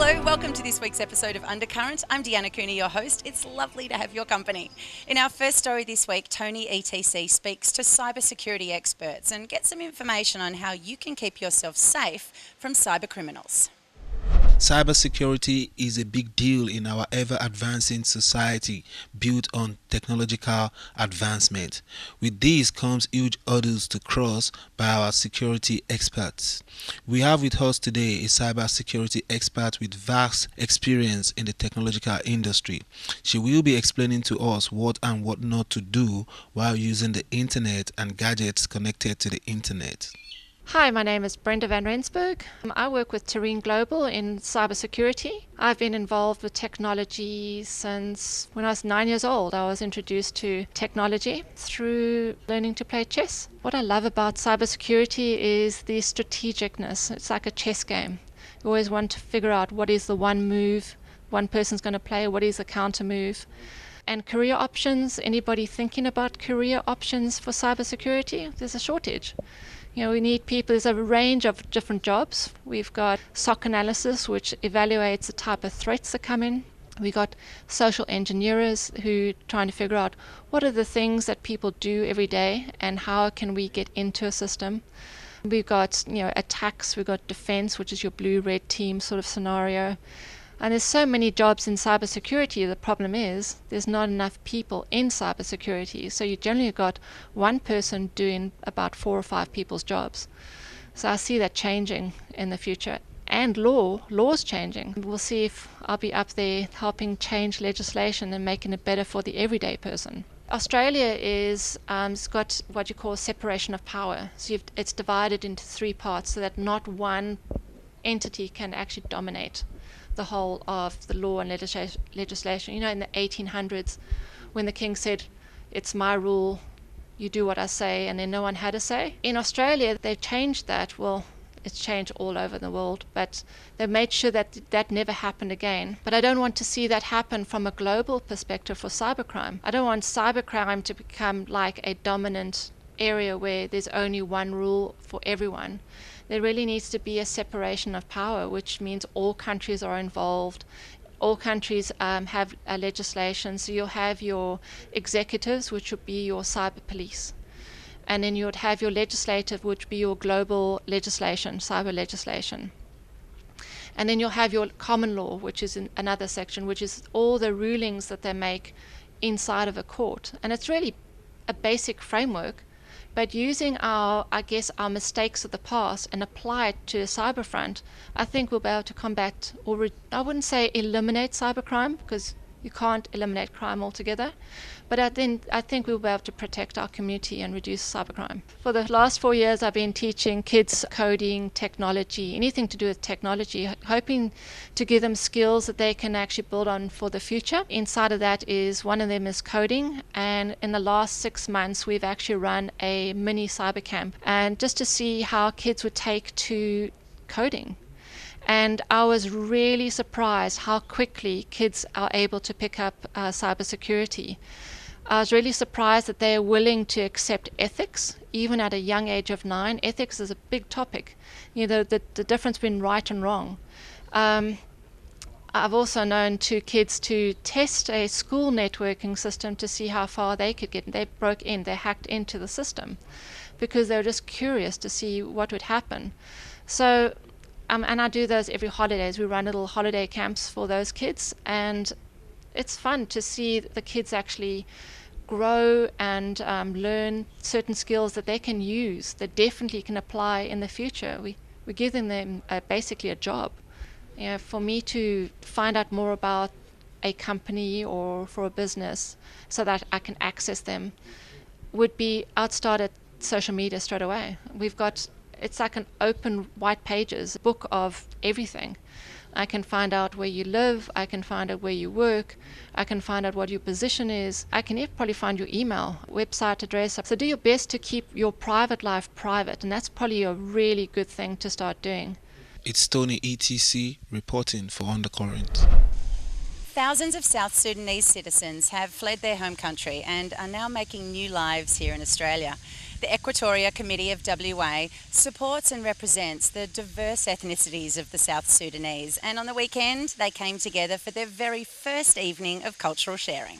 Hello, welcome to this week's episode of Undercurrent. I'm Deanna Cooney, your host. It's lovely to have your company. In our first story this week, Tony ETC speaks to cybersecurity experts and gets some information on how you can keep yourself safe from cyber criminals. Cybersecurity is a big deal in our ever-advancing society built on technological advancement. With this comes huge hurdles to cross by our security experts. We have with us today a cybersecurity expert with vast experience in the technological industry. She will be explaining to us what and what not to do while using the internet and gadgets connected to the internet. Hi, my name is Brenda van Rensburg. I work with Terrain Global in cybersecurity. I've been involved with technology since when I was 9 years old. I was introduced to technology through learning to play chess. What I love about cybersecurity is the strategicness. It's like a chess game. You always want to figure out what is the one move one person's going to play, what is the counter move. And career options, anybody thinking about career options for cybersecurity? There's a shortage. We need people. There's a range of different jobs. We've got SOC analysis, which evaluates the type of threats that come in. We've got social engineers who are trying to figure out what are the things that people do every day and how can we get into a system. We've got attacks. We've got defense, which is your blue-red team sort of scenario. And there's so many jobs in cybersecurity. The problem is there's not enough people in cybersecurity. So you generally got one person doing about 4 or 5 people's jobs. So I see that changing in the future. And law's changing. We'll see if I'll be up there helping change legislation and making it better for the everyday person. Australia is it's got what you call separation of power. So it's divided into 3 parts so that not one entity can actually dominate the whole of the law and legislation. In the 1800s, when the king said, "It's my rule, you do what I say," and then no one had a say. In Australia, they've changed that. Well, it's changed all over the world, but they've made sure that that never happened again. But I don't want to see that happen from a global perspective for cybercrime. I don't want cybercrime to become like a dominant area where there's only one rule for everyone. There really needs to be a separation of power, which means all countries are involved. All countries have a legislation. So you'll have your executives, which would be your cyber police. And then you would have your legislative, which would be your global legislation, cyber legislation. And then you'll have your common law, which is in another section, which is all the rulings that they make inside of a court. And it's really a basic framework. But using our mistakes of the past and apply it to a cyber front, I think we'll be able to combat, I wouldn't say eliminate cybercrime, because you can't eliminate crime altogether, but I think we'll be able to protect our community and reduce cybercrime. For the last 4 years, I've been teaching kids coding, technology, anything to do with technology, hoping to give them skills that they can actually build on for the future. Inside of that is one of them is coding, and in the last 6 months, we've actually run a mini cyber camp, and just to see how kids would take to coding. And I was really surprised how quickly kids are able to pick up cybersecurity. I was really surprised that they are willing to accept ethics, even at a young age of 9. Ethics is a big topic, the difference between right and wrong. I've also known kids to test a school networking system to see how far they could get. They hacked into the system because they were just curious to see what would happen. So and I do those every holidays. We run little holiday camps for those kids, and it's fun to see the kids actually grow and learn certain skills that they can use, that definitely can apply in the future. We give them basically a job. For me to find out more about a company or for a business so that I can access them would be, I'd start at social media straight away. It's like an open white pages book of everything. I can find out where you live, I can find out where you work, I can find out what your position is, I can even probably find your email, website address. So do your best to keep your private life private, and that's probably a really good thing to start doing. It's Tony ETC reporting for Undercurrent. Thousands of South Sudanese citizens have fled their home country and are now making new lives here in Australia. The Equatoria Committee of WA supports and represents the diverse ethnicities of the South Sudanese, and on the weekend they came together for their very first evening of cultural sharing.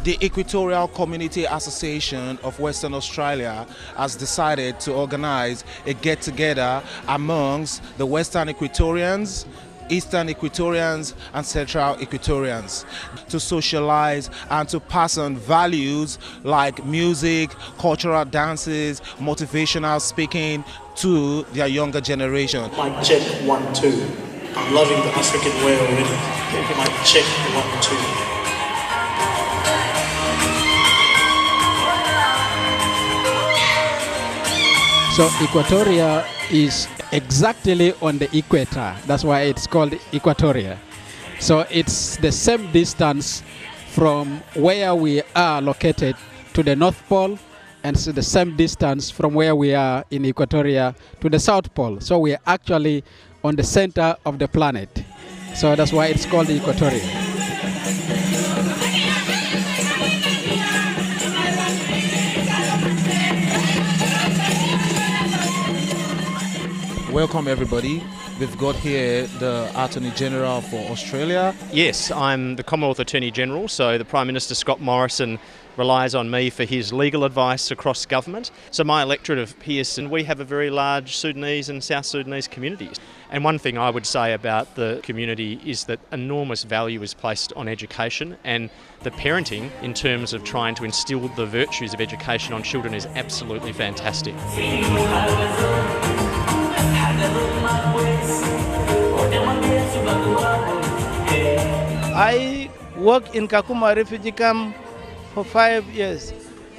The Equatorial Community Association of Western Australia has decided to organize a get-together amongst the Western Equatorians, Eastern Equatorians and Central Equatorians to socialize and to pass on values like music, cultural dances, motivational speaking to their younger generation. Mic check 1 2. I'm loving the African way already. Mic check 1 2. So Equatoria is exactly on the equator. That's why it's called Equatoria. So it's the same distance from where we are located to the North Pole, and it's the same distance from where we are in Equatoria to the South Pole. So we are actually on the center of the planet. So that's why it's called Equatoria. Welcome everybody. We've got here the Attorney General for Australia. Yes, I'm the Commonwealth Attorney General, so the Prime Minister Scott Morrison relies on me for his legal advice across government. So my electorate of Pearson, we have a very large Sudanese and South Sudanese communities. And one thing I would say about the community is that enormous value is placed on education, and the parenting in terms of trying to instill the virtues of education on children is absolutely fantastic. I work in Kakuma refugee camp for 5 years,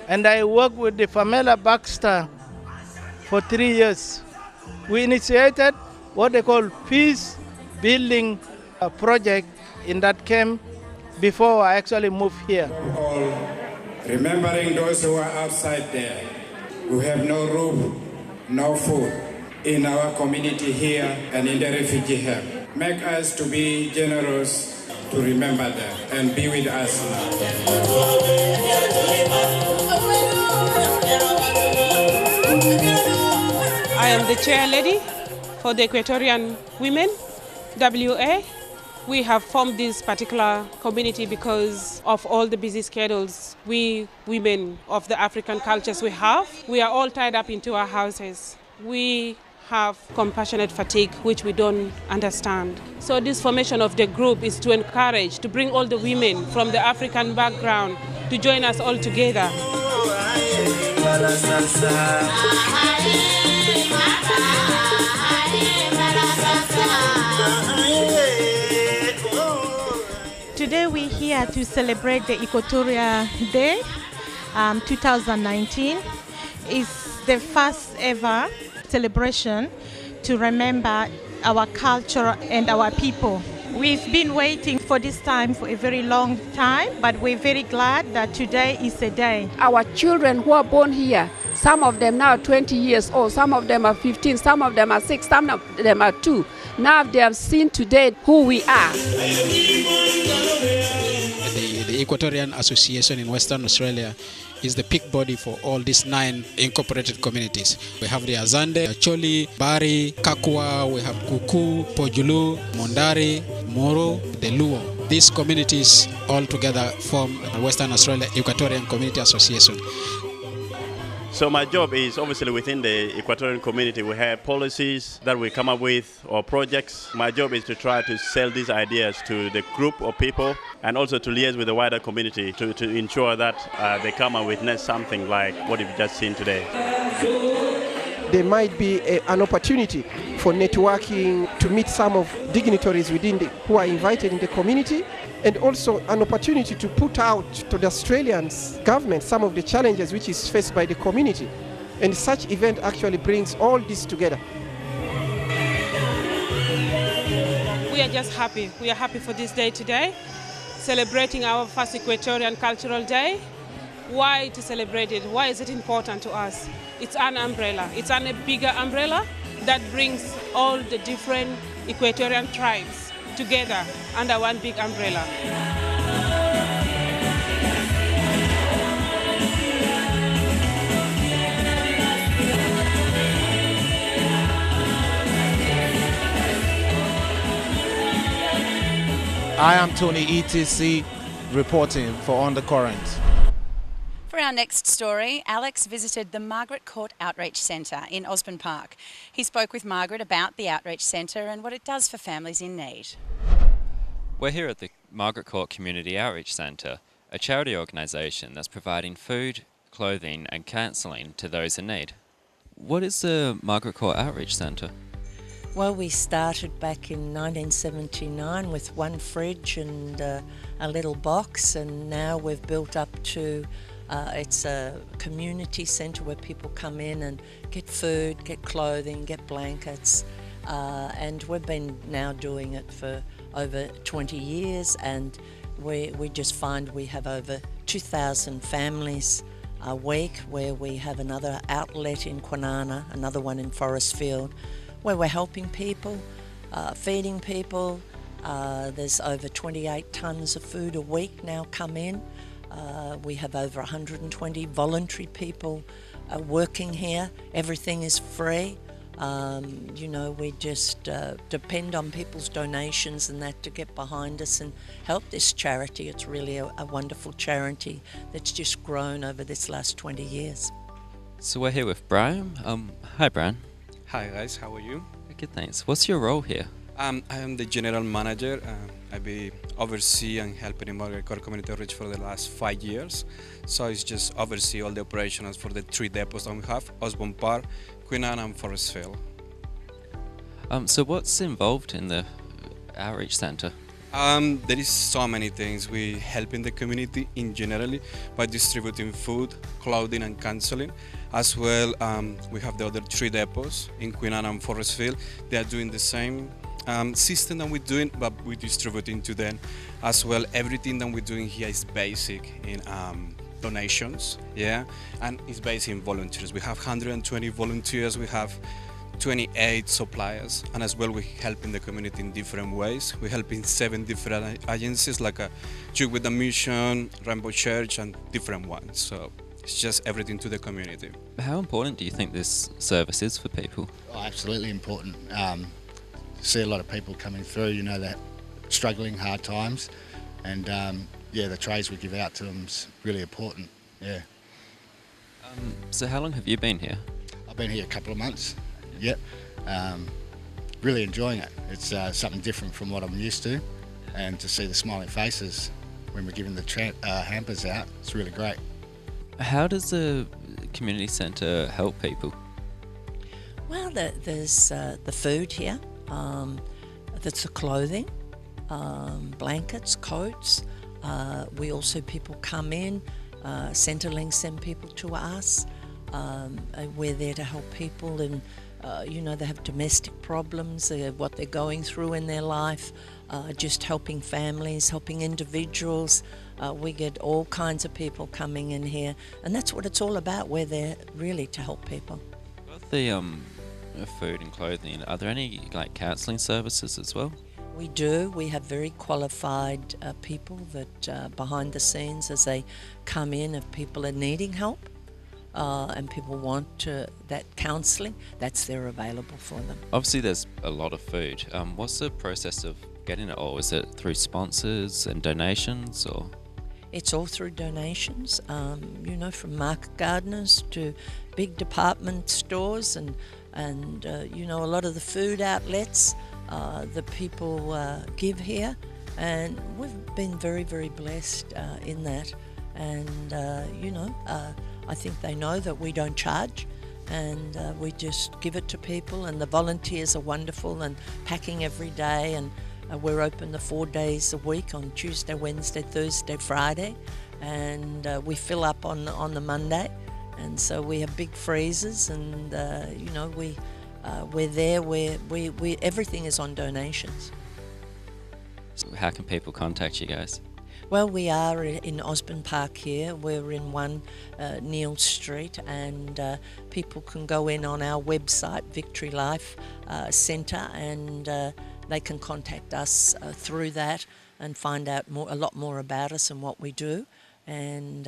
and I work with the Pamela Baxter for 3 years. We initiated what they call peace building project in that camp before I actually moved here. All remembering those who are outside there, who have no roof, no food, in our community here and in the refugee camp. Make us to be generous to remember them and be with us now. I am the chair lady for the Equatorian Women, WA. We have formed this particular community because of all the busy schedules we women of the African cultures we have. We are all tied up into our houses. We have compassionate fatigue, which we don't understand. So this formation of the group is to encourage, to bring all the women from the African background to join us all together. Today we're here to celebrate the Equatoria Day 2019. It's the first ever celebration to remember our culture and our people. We've been waiting for this time for a very long time, but we're very glad that today is the day. Our children who are born here, some of them now 20 years old, some of them are 15, some of them are 6, some of them are 2. Now they have seen today who we are. The Equatorian Association in Western Australia is the peak body for all these 9 incorporated communities. We have the Azande, Choli, Bari, Kakwa, we have Kuku, Pojulu, Mondari, Moro, the Luo. These communities all together form the Western Australia Equatorian Community Association. So my job is obviously within the Equatorian community. We have policies that we come up with or projects. My job is to try to sell these ideas to the group of people and also to liaise with the wider community to ensure that they come and witness something like what you've just seen today. There might be an opportunity for networking to meet some of dignitaries within who are invited in the community, and also an opportunity to put out to the Australian government some of the challenges which is faced by the community. And such event actually brings all this together. We are just happy. We are happy for this day today, celebrating our first Equatorian Cultural Day. Why to celebrate it? Why is it important to us? It's an umbrella. It's a bigger umbrella that brings all the different Equatorian tribes together under one big umbrella. I am Tony ETC reporting for Undercurrent. For our next story, Alex visited the Margaret Court Outreach Centre in Osborne Park. He spoke with Margaret about the Outreach Centre and what it does for families in need. We're here at the Margaret Court Community Outreach Centre, a charity organisation that's providing food, clothing and counselling to those in need. What is the Margaret Court Outreach Centre? Well, we started back in 1979 with one fridge and a little box, and now we've built up to it's a community centre where people come in and get food, get clothing, get blankets, and we've been now doing it for over 20 years, and we just find we have over 2,000 families a week, where we have another outlet in Kwinana, another one in Forestfield, where we're helping people, feeding people. There's over 28 tonnes of food a week now come in. We have over 120 voluntary people working here. Everything is free. We just depend on people's donations and that to get behind us and help this charity. It's really a wonderful charity that's just grown over this last 20 years. So we're here with Brian. Hi Brian. Hi guys, how are you? Good, thanks. What's your role here? I am the general manager. I be oversee and helping in Margaret Court Community Outreach for the last 5 years. So it's just oversee all the operations for the 3 depots that we have: Osborne Park, Kwinana and Forestfield. So what's involved in the outreach centre? There is so many things. We help in the community in generally by distributing food, clothing and counselling. As well, we have the other 3 depots in Kwinana and Forestfield. They are doing the same system that we're doing, but we're distributing to them. As well, everything that we're doing here is basic in donations, yeah, and it's based in volunteers. We have 120 volunteers, we have 28 suppliers, and as well we help in the community in different ways. We help in 7 different agencies like Youth with a Mission, Rainbow Church and different ones. So it's just everything to the community. How important do you think this service is for people? Oh, absolutely important. See a lot of people coming through, that struggling, hard times, and the trays we give out to them is really important. Yeah. So how long have you been here? I've been here a couple of months. Yep. Really enjoying it. It's something different from what I'm used to, and to see the smiling faces when we're giving the hampers out, it's really great. How does the community centre help people? Well, there's the food here, there's the clothing, blankets, coats. We also, people come in, Centrelink send people to us. We're there to help people, and they have domestic problems, what they're going through in their life, just helping families, helping individuals. We get all kinds of people coming in here, and that's what it's all about. We're there really to help people. About the food and clothing, are there any counselling services as well? We do. We have very qualified people that behind the scenes, as they come in, if people are needing help and people want that counselling, that's there available for them. Obviously there's a lot of food. What's the process of getting it all? Is it through sponsors and donations, or? It's all through donations, from market gardeners to big department stores and a lot of the food outlets. The people give here, and we've been very, very blessed in that. And I think they know that we don't charge, and we just give it to people. And the volunteers are wonderful and packing every day. And we're open the 4 days a week on Tuesday, Wednesday, Thursday, Friday, and we fill up on the Monday. And so we have big freezers, and we're there. We everything is on donations. So how can people contact you guys? Well, we are in Osborne Park here. We're in 1 Neil Street, and people can go in on our website, Victory Life Centre, and they can contact us through that and find out a lot more about us and what we do. And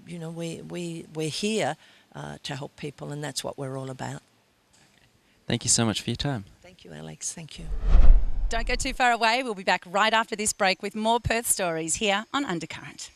we're here to help people, and that's what we're all about. Thank you so much for your time. Thank you, Alex. Thank you. Don't go too far away. We'll be back right after this break with more Perth stories here on Undercurrent.